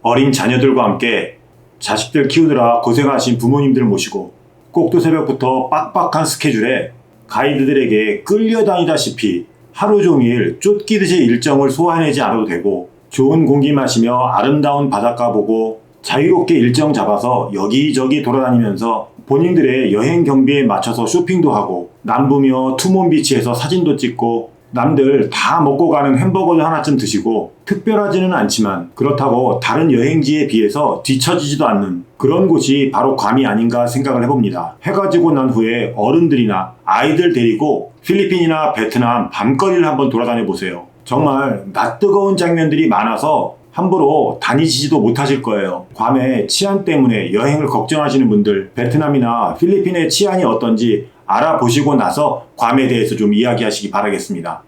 어린 자녀들과 함께 자식들 키우느라 고생하신 부모님들 모시고 꼭두 새벽부터 빡빡한 스케줄에 가이드들에게 끌려다니다시피 하루 종일 쫓기듯이 일정을 소화해내지 않아도 되고 좋은 공기 마시며 아름다운 바닷가 보고 자유롭게 일정 잡아서 여기저기 돌아다니면서 본인들의 여행 경비에 맞춰서 쇼핑도 하고 남부며 투몬비치에서 사진도 찍고 남들 다 먹고 가는 햄버거도 하나쯤 드시고 특별하지는 않지만 그렇다고 다른 여행지에 비해서 뒤처지지도 않는 그런 곳이 바로 괌이 아닌가 생각을 해봅니다. 해가 지고 난 후에 어른들이나 아이들 데리고 필리핀이나 베트남 밤거리를 한번 돌아다녀 보세요. 정말 낯뜨거운 장면들이 많아서 함부로 다니시지도 못하실 거예요. 괌의 치안 때문에 여행을 걱정하시는 분들, 베트남이나 필리핀의 치안이 어떤지 알아보시고 나서 괌에 대해서 좀 이야기하시기 바라겠습니다.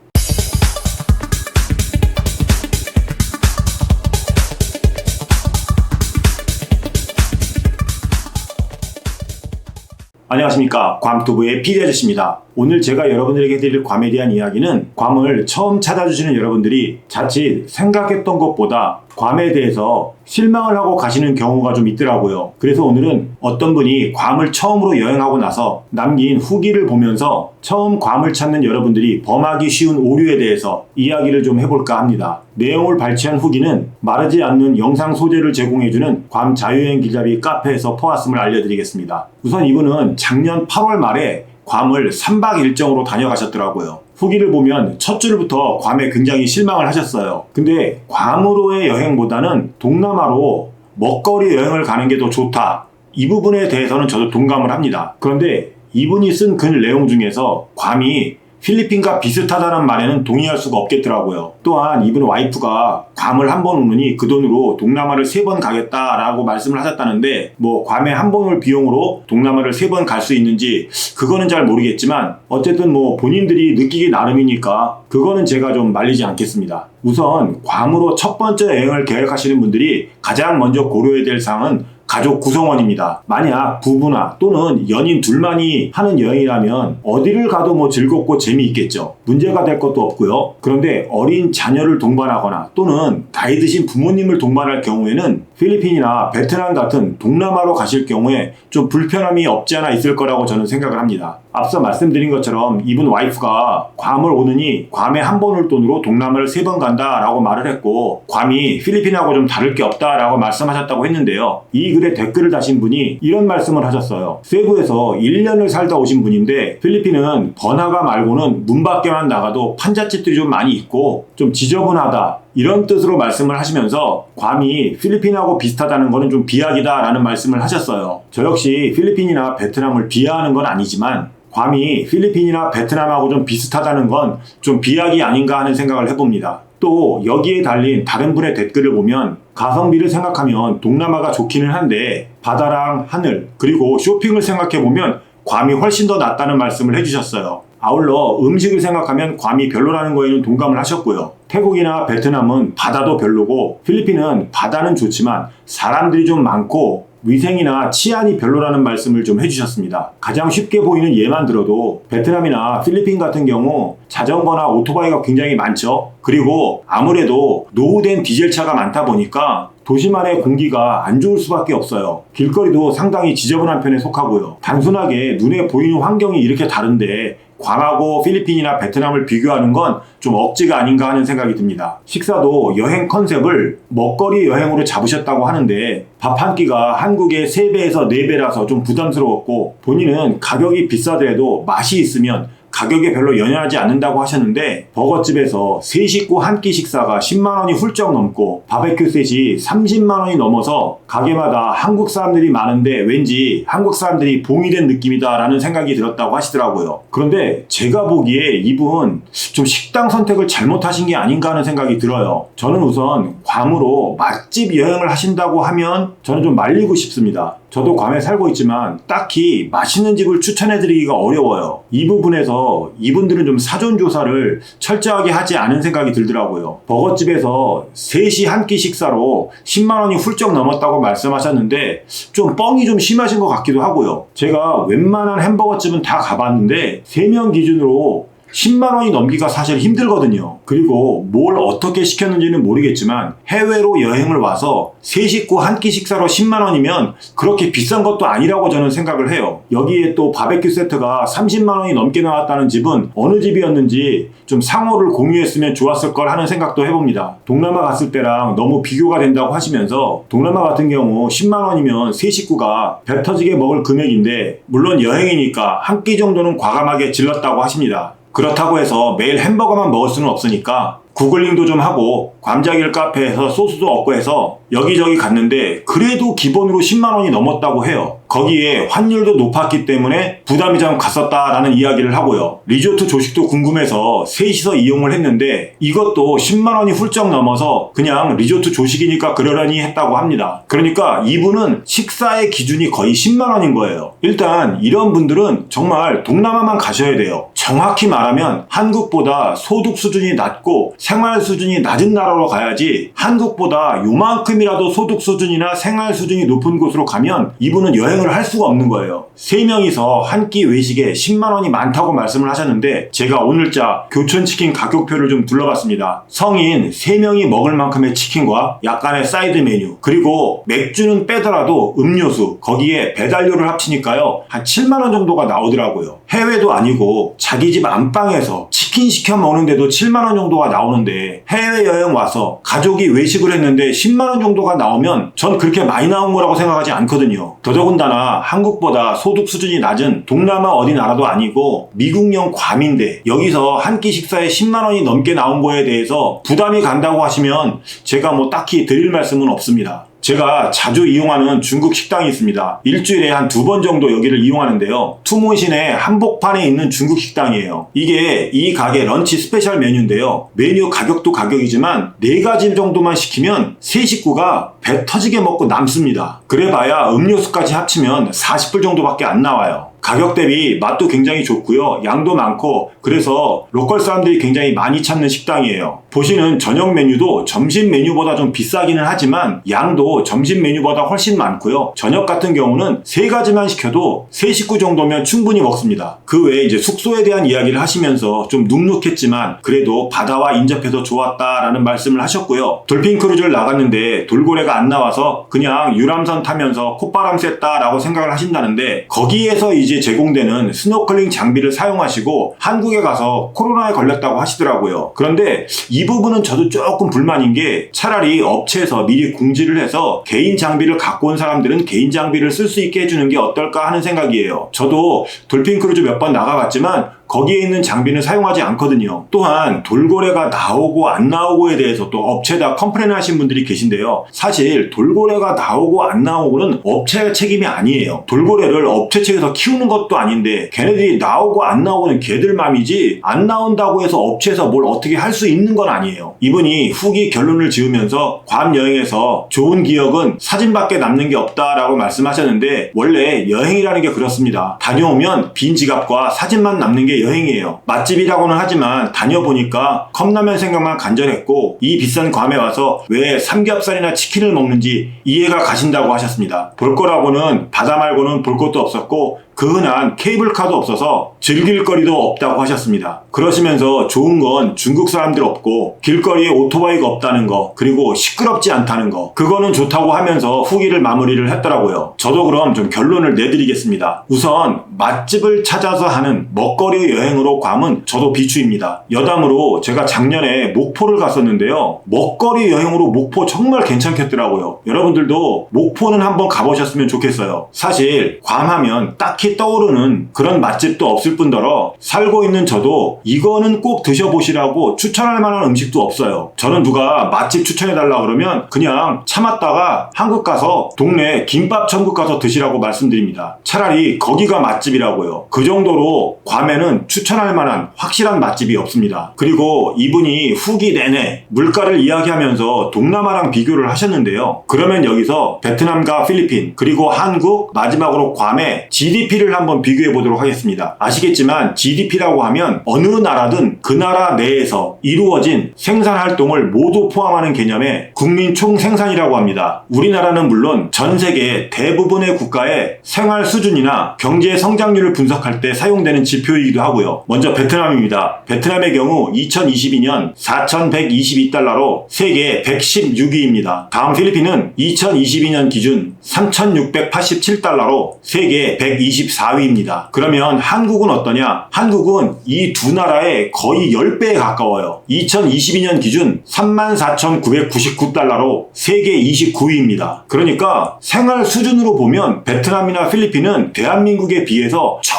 안녕하십니까, 괌투브의 PD아저씨입니다. 오늘 제가 여러분들에게 드릴 괌에 대한 이야기는 괌을 처음 찾아주시는 여러분들이 자칫 생각했던 것보다 괌에 대해서 실망을 하고 가시는 경우가 좀 있더라고요. 그래서 오늘은 어떤 분이 괌을 처음으로 여행하고 나서 남긴 후기를 보면서 처음 괌을 찾는 여러분들이 범하기 쉬운 오류에 대해서 이야기를 좀 해볼까 합니다. 내용을 발췌한 후기는 마르지 않는 영상 소재를 제공해주는 괌 자유여행 길잡이 카페에서 퍼왔음을 알려드리겠습니다. 우선 이분은 작년 8월 말에 괌을 3박 일정으로 다녀가셨더라고요. 후기를 보면 첫 줄부터 괌에 굉장히 실망을 하셨어요. 근데 괌으로의 여행보다는 동남아로 먹거리 여행을 가는 게 더 좋다. 이 부분에 대해서는 저도 동감을 합니다. 그런데 이분이 쓴 글 내용 중에서 괌이 필리핀과 비슷하다는 말에는 동의할 수가 없겠더라고요. 또한 이분 와이프가 괌을 한 번 오느니 그 돈으로 동남아를 3번 가겠다라고 말씀을 하셨다는데 괌에 한 번 올 비용으로 동남아를 3번 갈 수 있는지 그거는 잘 모르겠지만 어쨌든 본인들이 느끼기 나름이니까 그거는 제가 좀 말리지 않겠습니다. 우선 괌으로 첫 번째 여행을 계획하시는 분들이 가장 먼저 고려해야 될 사항은 가족 구성원입니다. 만약 부부나 또는 연인 둘만이 하는 여행이라면 어디를 가도 즐겁고 재미있겠죠. 문제가 될 것도 없고요. 그런데 어린 자녀를 동반하거나 또는 나이 드신 부모님을 동반할 경우에는 필리핀이나 베트남 같은 동남아로 가실 경우에 좀 불편함이 없지 않아 있을 거라고 저는 생각을 합니다. 앞서 말씀드린 것처럼 이분 와이프가 괌을 오느니 괌에 한 번 올 돈으로 동남아를 3번 간다라고 말을 했고 괌이 필리핀하고 좀 다를 게 없다라고 말씀하셨다고 했는데요. 이 글에 댓글을 다신 분이 이런 말씀을 하셨어요. 세부에서 1년을 살다 오신 분인데 필리핀은 번화가 말고는 문 밖에만 나가도 판잣집들이 좀 많이 있고 좀 지저분하다 이런 뜻으로 말씀을 하시면서 괌이 필리핀하고 비슷하다는 것은 좀 비약이다 라는 말씀을 하셨어요. 저 역시 필리핀이나 베트남을 비하하는 건 아니지만 괌이 필리핀이나 베트남하고 좀 비슷하다는 건 좀 비약이 아닌가 하는 생각을 해봅니다. 또 여기에 달린 다른 분의 댓글을 보면 가성비를 생각하면 동남아가 좋기는 한데 바다랑 하늘 그리고 쇼핑을 생각해보면 괌이 훨씬 더 낫다는 말씀을 해주셨어요. 아울러 음식을 생각하면 괌이 별로라는 거에는 동감을 하셨고요. 태국이나 베트남은 바다도 별로고 필리핀은 바다는 좋지만 사람들이 좀 많고 위생이나 치안이 별로라는 말씀을 좀 해주셨습니다. 가장 쉽게 보이는 예만 들어도 베트남이나 필리핀 같은 경우 자전거나 오토바이가 굉장히 많죠. 그리고 아무래도 노후된 디젤차가 많다 보니까 도시만의 공기가 안 좋을 수밖에 없어요. 길거리도 상당히 지저분한 편에 속하고요. 단순하게 눈에 보이는 환경이 이렇게 다른데 괌하고 필리핀이나 베트남을 비교하는 건 좀 억지가 아닌가 하는 생각이 듭니다. 식사도 여행 컨셉을 먹거리 여행으로 잡으셨다고 하는데 밥 한 끼가 한국의 3배에서 4배라서 좀 부담스러웠고 본인은 가격이 비싸더라도 맛이 있으면 가격에 별로 연연하지 않는다고 하셨는데 버거집에서 3식구 한 끼 식사가 10만원이 훌쩍 넘고 바베큐 셋이 30만원이 넘어서 가게마다 한국 사람들이 많은데 왠지 한국 사람들이 봉이된 느낌이다 라는 생각이 들었다고 하시더라고요. 그런데 제가 보기에 이분 좀 식당 선택을 잘못하신 게 아닌가 하는 생각이 들어요. 저는 우선 괌으로 맛집 여행을 하신다고 하면 저는 좀 말리고 싶습니다. 저도 괌에 살고 있지만 딱히 맛있는 집을 추천해드리기가 어려워요. 이 부분에서 이분들은 좀 사전조사를 철저하게 하지 않은 생각이 들더라고요. 버거집에서 3시 한 끼 식사로 10만원이 훌쩍 넘었다고 말씀하셨는데 좀 뻥이 좀 심하신 것 같기도 하고요. 제가 웬만한 햄버거집은 다 가봤는데 3명 기준으로 10만 원이 넘기가 사실 힘들거든요. 그리고 뭘 어떻게 시켰는지는 모르겠지만 해외로 여행을 와서 세 식구 한 끼 식사로 10만 원이면 그렇게 비싼 것도 아니라고 저는 생각을 해요. 여기에 또 바베큐 세트가 30만 원이 넘게 나왔다는 집은 어느 집이었는지 좀 상호를 공유했으면 좋았을 걸 하는 생각도 해봅니다. 동남아 갔을 때랑 너무 비교가 된다고 하시면서 동남아 같은 경우 10만 원이면 세 식구가 배 터지게 먹을 금액인데 물론 여행이니까 한 끼 정도는 과감하게 질렀다고 하십니다. 그렇다고 해서 매일 햄버거만 먹을 수는 없으니까 구글링도 좀 하고 괌자길 카페에서 소스도 얻고 해서 여기저기 갔는데 그래도 기본으로 10만 원이 넘었다고 해요. 거기에 환율도 높았기 때문에 부담이 좀 갔었다라는 이야기를 하고요. 리조트 조식도 궁금해서 셋이서 이용을 했는데 이것도 10만 원이 훌쩍 넘어서 그냥 리조트 조식이니까 그러려니 했다고 합니다. 그러니까 이분은 식사의 기준이 거의 10만 원인 거예요. 일단 이런 분들은 정말 동남아만 가셔야 돼요. 정확히 말하면 한국보다 소득 수준이 낮고 생활 수준이 낮은 나라로 가야지 한국보다 요만큼이라도 소득 수준이나 생활 수준이 높은 곳으로 가면 이분은 여행을 할 수가 없는 거예요. 3명이서 한 끼 외식에 10만 원이 많다고 말씀을 하셨는데 제가 오늘자 교촌치킨 가격표를 좀 둘러봤습니다. 성인 3명이 먹을 만큼의 치킨과 약간의 사이드 메뉴 그리고 맥주는 빼더라도 음료수 거기에 배달료를 합치니까요 한 7만 원 정도가 나오더라고요. 해외도 아니고 자기 집 안방에서 치킨 시켜 먹는데도 7만 원 정도가 나오는데 해외여행 와서 가족이 외식을 했는데 10만 원 정도가 나오면 전 그렇게 많이 나온 거라고 생각하지 않거든요. 더더군다나 한국보다 소득 수준이 낮은 동남아 어디 나라도 아니고 미국령 괌인데 여기서 한 끼 식사에 10만 원이 넘게 나온 거에 대해서 부담이 간다고 하시면 제가 뭐 딱히 드릴 말씀은 없습니다. 제가 자주 이용하는 중국 식당이 있습니다. 일주일에 한 2번 정도 여기를 이용하는데요. 투문신의 한복판에 있는 중국 식당이에요. 이게 이 가게 런치 스페셜 메뉴인데요. 메뉴 가격도 가격이지만 4가지 정도만 시키면 세 식구가 배 터지게 먹고 남습니다. 그래봐야 음료수까지 합치면 40불 정도밖에 안 나와요. 가격 대비 맛도 굉장히 좋고요. 양도 많고 그래서 로컬 사람들이 굉장히 많이 찾는 식당이에요. 보시는 저녁 메뉴도 점심 메뉴보다 좀 비싸기는 하지만 양도 점심 메뉴보다 훨씬 많고요. 저녁 같은 경우는 3가지만 시켜도 3식구 정도면 충분히 먹습니다. 그 외에 이제 숙소에 대한 이야기를 하시면서 좀 눅눅했지만 그래도 바다와 인접해서 좋았다라는 말씀을 하셨고요. 돌핀 크루즈를 나갔는데 돌고래가 안 나와서 그냥 유람선 타면서 콧바람 쐈다라고 생각을 하신다는데 거기에서 이제 제공되는 스노클링 장비를 사용하시고 한국에 가서 코로나에 걸렸다고 하시더라고요. 그런데 이 부분은 저도 조금 불만인 게 차라리 업체에서 미리 공지를 해서 개인 장비를 갖고 온 사람들은 개인 장비를 쓸 수 있게 해주는 게 어떨까 하는 생각이에요. 저도 돌핀 크루즈 몇 번 나가봤지만 거기에 있는 장비는 사용하지 않거든요. 또한 돌고래가 나오고 안 나오고에 대해서 또 업체에다 컴플레인 하신 분들이 계신데요. 사실 돌고래가 나오고 안 나오고는 업체의 책임이 아니에요. 돌고래를 업체 측에서 키우는 것도 아닌데 걔네들이 나오고 안 나오고는 걔들 맘이지 안 나온다고 해서 업체에서 뭘 어떻게 할 수 있는 건 아니에요. 이분이 후기 결론을 지으면서 괌 여행에서 좋은 기억은 사진밖에 남는 게 없다라고 말씀하셨는데 원래 여행이라는 게 그렇습니다. 다녀오면 빈 지갑과 사진만 남는 게 여행이에요. 맛집이라고는 하지만 다녀보니까 컵라면 생각만 간절했고 이 비싼 괌에 와서 왜 삼겹살이나 치킨을 먹는지 이해가 가신다고 하셨습니다. 볼 거라고는 바다 말고는 볼 것도 없었고 그 흔한 케이블카도 없어서 즐길 거리도 없다고 하셨습니다. 그러시면서 좋은 건 중국 사람들 없고 길거리에 오토바이가 없다는 거 그리고 시끄럽지 않다는 거 그거는 좋다고 하면서 후기를 마무리를 했더라고요. 저도 그럼 좀 결론을 내드리겠습니다. 우선 맛집을 찾아서 하는 먹거리 여행으로 괌은 저도 비추입니다. 여담으로 제가 작년에 목포를 갔었는데요. 먹거리 여행으로 목포 정말 괜찮겠더라고요. 여러분들도 목포는 한번 가보셨으면 좋겠어요. 사실 괌 하면 딱히 떠오르는 그런 맛집도 없을 뿐더러 살고 있는 저도 이거는 꼭 드셔보시라고 추천할 만한 음식도 없어요. 저는 누가 맛집 추천해달라 그러면 그냥 참았다가 한국 가서 동네 김밥 천국 가서 드시라고 말씀드립니다. 차라리 거기가 맛집이라고요. 그 정도로 괌에는 추천할 만한 확실한 맛집이 없습니다. 그리고 이분이 후기 내내 물가를 이야기하면서 동남아랑 비교를 하셨는데요. 그러면 여기서 베트남과 필리핀 그리고 한국 마지막으로 괌의 GDP GDP를 한번 비교해 보도록 하겠습니다. 아시겠지만 GDP라고 하면 어느 나라든 그 나라 내에서 이루어진 생산 활동을 모두 포함하는 개념의 국민 총생산이라고 합니다. 우리나라는 물론 전 세계 대부분의 국가의 생활 수준이나 경제 성장률을 분석할 때 사용되는 지표이기도 하고요. 먼저 베트남입니다. 베트남의 경우 2022년 4,122달러로 세계 116위입니다. 다음 필리핀은 2022년 기준 3,687달러로 세계 124위입니다. 그러면 한국은 어떠냐? 한국은 이 두 나라의 거의 10배에 가까워요. 2022년 기준 34,999달러로 세계 29위입니다. 그러니까 생활 수준으로 보면 베트남이나 필리핀은 대한민국에 비해서 저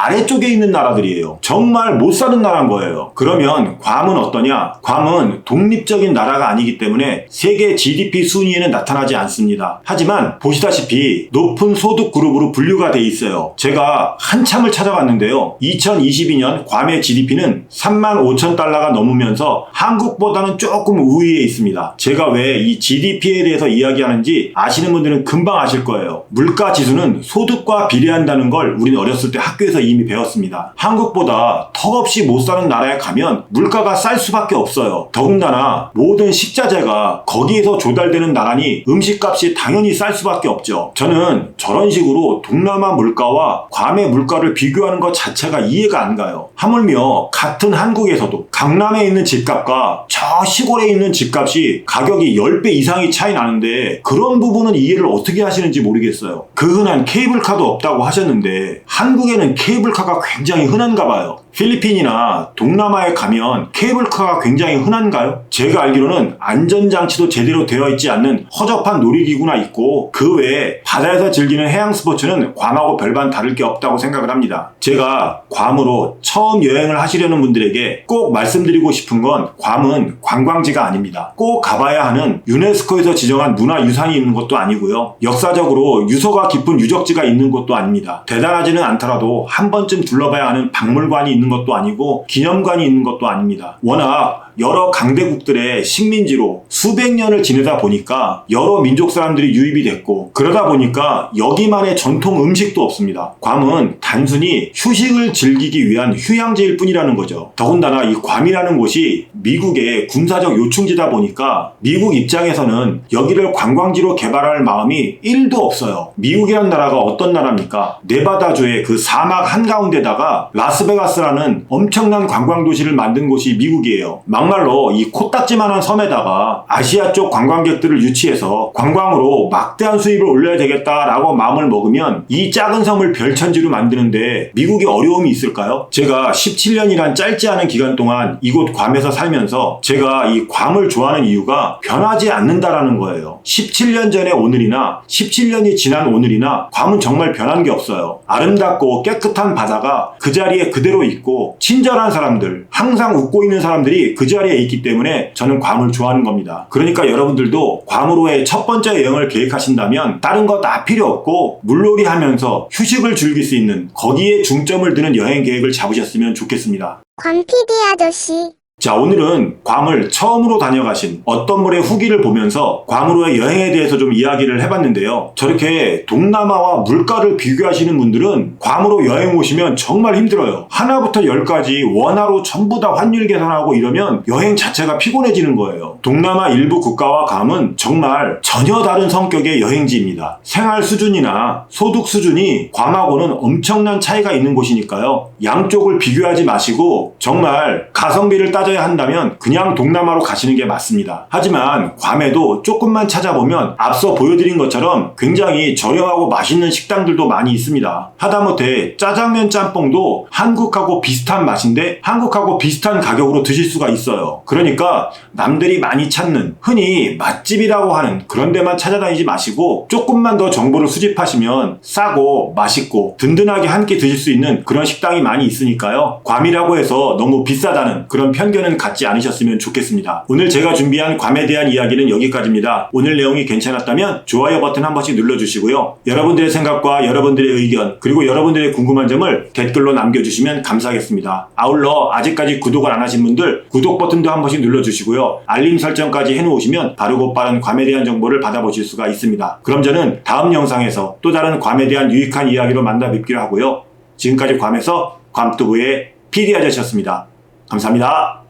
아래쪽에 있는 나라들이에요. 정말 못 사는 나라인 거예요. 그러면 괌은 어떠냐? 괌은 독립적인 나라가 아니기 때문에 세계 GDP 순위에는 나타나지 않습니다. 하지만 보시다시피 높은 소득 그룹으로 분류가 돼 있어요. 제가 한참을 찾아봤는데요. 2022년 괌의 GDP는 35,000달러가 넘으면서 한국보다는 조금 우위에 있습니다. 제가 왜 이 GDP에 대해서 이야기하는지 아시는 분들은 금방 아실 거예요. 물가 지수는 소득과 비례한다는 걸 우리는 어렸을 때 학교에서 이미 배웠습니다. 한국보다 턱없이 못 사는 나라에 가면 물가가 쌀 수밖에 없어요. 더군다나 모든 식자재가 거기에서 조달되는 나라니 음식값이 당연히 쌀 수밖에 없죠. 저는 저런 식으로 동남아 물가와 괌의 물가를 비교하는 것 자체가 이해가 안 가요. 하물며 같은 한국에서도 강남에 있는 집값과 저 시골에 있는 집값이 가격이 10배 이상이 차이 나는데 그런 부분은 이해를 어떻게 하시는지 모르겠어요. 그 흔한 케이블카도 없다고 하셨는데 한국에는 케이블카가 굉장히 흔한가 봐요. 필리핀이나 동남아에 가면 케이블카가 굉장히 흔한가요? 제가 알기로는 안전장치도 제대로 되어 있지 않는 허접한 놀이기구나 있고 그 외에 바다에서 즐기는 해양 스포츠는 괌하고 별반 다를 게 없다고 생각을 합니다. 제가 괌으로 처음 여행을 하시려는 분들에게 꼭 말씀드리고 싶은 건 괌은 관광지가 아닙니다. 꼭 가봐야 하는 유네스코에서 지정한 문화유산이 있는 것도 아니고요. 역사적으로 유서가 깊은 유적지가 있는 곳도 아닙니다. 대단하지는 않더라도 한 번쯤 둘러봐야 하는 박물관이 있는 것도 아니고 기념관이 있는 것도 아닙니다. 워낙 여러 강대국들의 식민지로 수백 년을 지내다 보니까 여러 민족 사람들이 유입이 됐고 그러다 보니까 여기만의 전통 음식도 없습니다. 괌은 단순히 휴식을 즐기기 위한 휴양지일 뿐이라는 거죠. 더군다나 이 괌이라는 곳이 미국의 군사적 요충지다 보니까 미국 입장에서는 여기를 관광지로 개발할 마음이 1도 없어요. 미국이란 나라가 어떤 나라입니까? 네바다주의 그 사막 한가운데다가 라스베가스라는 엄청난 관광도시를 만든 곳이 미국이에요. 막말로 이 코딱지만한 섬에다가 아시아 쪽 관광객들을 유치해서 관광으로 막대한 수입을 올려야 되겠다라고 마음을 먹으면 이 작은 섬을 별천지로 만드는데 미국이 어려움이 있을까요? 제가 17년이란 짧지 않은 기간 동안 이곳 괌에서 살면서 제가 이 괌을 좋아하는 이유가 변하지 않는다라는 거예요. 17년 전의 오늘이나 17년이 지난 오늘이나 괌은 정말 변한 게 없어요. 아름답고 깨끗한 바다가 그 자리에 그대로 있고 친절한 사람들, 항상 웃고 있는 사람들이 그 자리에 있기 때문에 저는 괌을 좋아하는 겁니다. 그러니까 여러분들도 괌으로의 첫 번째 여행을 계획하신다면 다른 거 다 필요 없고 물놀이 하면서 휴식을 즐길 수 있는 거기에 중점을 두는 여행 계획을 잡으셨으면 좋겠습니다. 괌 PD 아저씨. 자, 오늘은 괌을 처음으로 다녀가신 어떤 분의 후기를 보면서 괌으로의 여행에 대해서 좀 이야기를 해봤는데요. 저렇게 동남아와 물가를 비교하시는 분들은 괌으로 여행 오시면 정말 힘들어요. 하나부터 10까지 원화로 전부 다 환율 계산하고 이러면 여행 자체가 피곤해지는 거예요. 동남아 일부 국가와 괌은 정말 전혀 다른 성격의 여행지입니다. 생활 수준이나 소득 수준이 괌하고는 엄청난 차이가 있는 곳이니까요. 양쪽을 비교하지 마시고 정말 가성비를 따져야 한다면 그냥 동남아로 가시는 게 맞습니다. 하지만 괌에도 조금만 찾아보면 앞서 보여드린 것처럼 굉장히 저렴하고 맛있는 식당들도 많이 있습니다. 하다못해 짜장면 짬뽕도 한국하고 비슷한 맛인데 한국하고 비슷한 가격으로 드실 수가 있어요. 그러니까 남들이 많이 찾는 흔히 맛집이라고 하는 그런 데만 찾아다니지 마시고 조금만 더 정보를 수집하시면 싸고 맛있고 든든하게 한 끼 드실 수 있는 그런 식당이 많이 있으니까요. 괌이라고 해서 너무 비싸다는 그런 편견 편견은 갖지 않으셨으면 좋겠습니다. 오늘 제가 준비한 괌에 대한 이야기는 여기까지입니다. 오늘 내용이 괜찮았다면 좋아요 버튼 한 번씩 눌러주시고요. 여러분들의 생각과 여러분들의 의견 그리고 여러분들의 궁금한 점을 댓글로 남겨주시면 감사하겠습니다. 아울러 아직까지 구독을 안 하신 분들 구독 버튼도 한 번씩 눌러주시고요. 알림 설정까지 해놓으시면 바르고 빠른 괌에 대한 정보를 받아보실 수가 있습니다. 그럼 저는 다음 영상에서 또 다른 괌에 대한 유익한 이야기로 만나 뵙기로 하고요. 지금까지 괌에서 괌두부의 PD 아저씨였습니다. 감사합니다.